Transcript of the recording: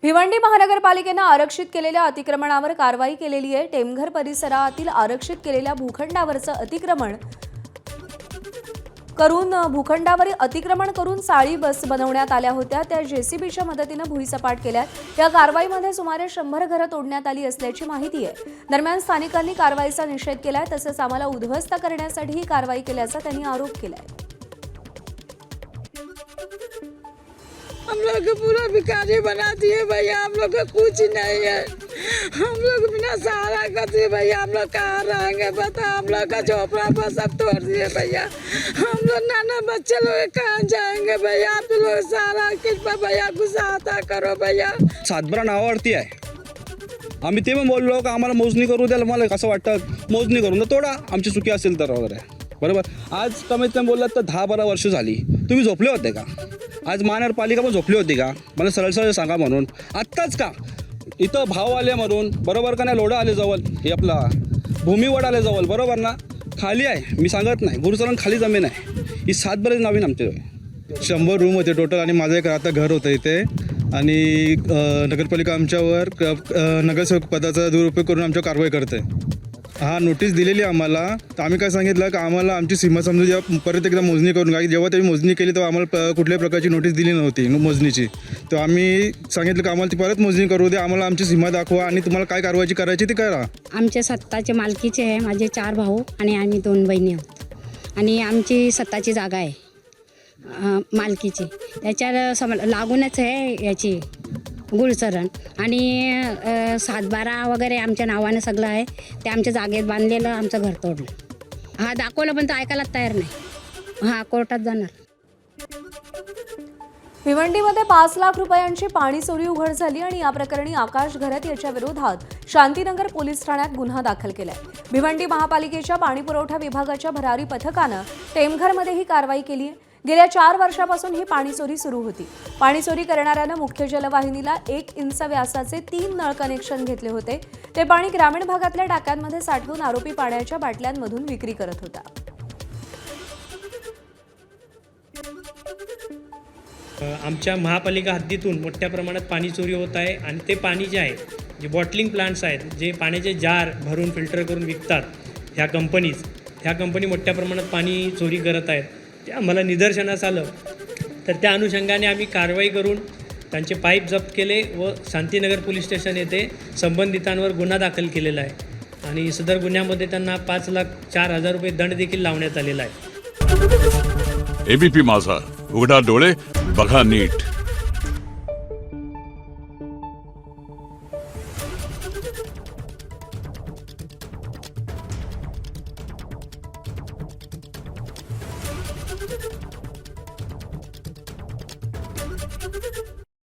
भिवंडी महानगरपालिकेने आरक्षित केलेल्या अतिक्रमणावर कारवाई केलेली आहे। टेमघर परिसरातील आरक्षित केलेल्या भूखंडावरचं अतिक्रमण करून साळी बस बनवण्यात आल्या होत्या। त्या जेसीबीच्या मदतीने भुईसपाट केल्यात। या कारवाईमध्ये सुमारे 100 घरं तोडण्यात आली असल्याची माहिती आहे। दरम्यान स्थानिकांनी कारवाईचा निषेध केलाय, तसेच आम्हाला उद्ध्वस्त करण्यासाठी ही कारवाई केल्याचा त्यांनी आरोप केलाय। हम लोग को पूरा भिखारी बना दिए भैया, हम लोग को कुछ नहीं है। हम लोग बिना सहारा करते भैया, हम लोग कहाँ रहेंगे बता। हम लोग का झोपड़ा पर सब तोड़ दिए भैया। हम लोग नाना बच्चे लोग कहाँ जाएंगे भैया। आप लोग सहारा कृपा भैया को सहायता करो भैया। सातबारा नावावरती आहे। आम्ही ते पण बोललो का आम्हाला मोजणी करू द्याल, मला कसं वाटतं मोजणी करून तर तोडा, आमची चुकी असेल तर वगैरे बरोबर। आज कमीत कमी बोललात तर 10-12 वर्ष झाली, तुम्ही झोपले होते का? आज महानगरपालिका पण झोपली होती का? मला सरळ सरळ सांगा म्हणून। आत्ताच का इथं भाव आले म्हणून बरोबर का नाही, लोढा आले जवळ, हे आपला भूमीवड आले जवळ बरोबर ना, खाली आहे, मी सांगत नाही गुरुचरण खाली जमीन आहे। ही 7 बरेच नवीन आमचे 100 रूम होते टोटल आणि माझं एक आता घर होतं इथे। आणि नगरपालिका आमच्यावर नगरसेवक पदाचा दुरुपयोग करून आमच्यावर कारवाई करते। हा नोटीस दिलेली आम्हाला, तर आम्ही काय सांगितलं की आम्हाला आमची सीमा समजून जेव्हा परत एकदा मोजणी करून, कारण जेव्हा त्यांनी मोजणी केली तेव्हा आम्हाला कुठल्याही प्रकारची नोटीस दिली नव्हती मोजणीची। तर आम्ही सांगितलं की आम्हाला ती परत मोजणी करू दे, आम्हाला आमची सीमा दाखवा आणि तुम्हाला काय कारवाई करायची ती करा। आमच्या स्वतःचे मालकीचे आहे, माझे 4 भाऊ आणि आम्ही 2 बहिणी आहोत आणि आमची स्वतःची जागा आहे मालकीची। त्याच्यावर लागूनच आहे याची गुळचरण आणि 7-12 वगैरे आमच्या नावानं सगळं आहे। ते आमच्या जागेत बांधलेलं आमचं घर तोडलं। हा दाखवलं पण तो ऐकायलाच तयार नाही। हा कोर्टात जाणार। भिवंडीमध्ये 5 लाख रुपयांची पाणी चोरी उघड झाली आणि या प्रकरणी आकाश घरत याच्या विरोधात शांतीनगर पोलीस ठाण्यात गुन्हा दाखल केलाय। भिवंडी महापालिकेच्या पाणीपुरवठा विभागाच्या भरारी पथकानं टेमघरमध्ये ही कारवाई केली आहे। गेल्या 4 वर्षापासून ही पाणी चोरी सुरू होती। पाणी चोरी करणाऱ्यानं मुख्य जलवाहिनीला 1 इंच व्यासाचे 3 नळ कनेक्शन घेतले होते। ते पाणी ग्रामीण भागातल्या टाक्यांमध्ये साठवून आरोपी पाण्याच्या बाटल्यांमधून विक्री करत होता। आमच्या महापालिका हद्दीतून मोठ्या प्रमाणात पाणी चोरी होत आहे आणि ते पाणी जे आहे, जे बॉटलिंग प्लांट्स आहेत, जे पाण्याचे जार भरून फिल्टर करून विकतात ह्या कंपनी मोठ्या प्रमाणात पाणी चोरी करत आहेत। ते आम्हाला निदर्शनास आलं, तर त्या अनुषंगाने आम्ही कारवाई करून त्यांचे पाईप जप्त केले व शांतीनगर पोलीस स्टेशन येथे संबंधितांवर गुन्हा दाखल केलेला आहे आणि सदर गुन्ह्यामध्ये त्यांना 5,04,000 रुपये दंड देखील लावण्यात आलेला आहे। एबीपी माझा, उघडा डोळे बघा नीट।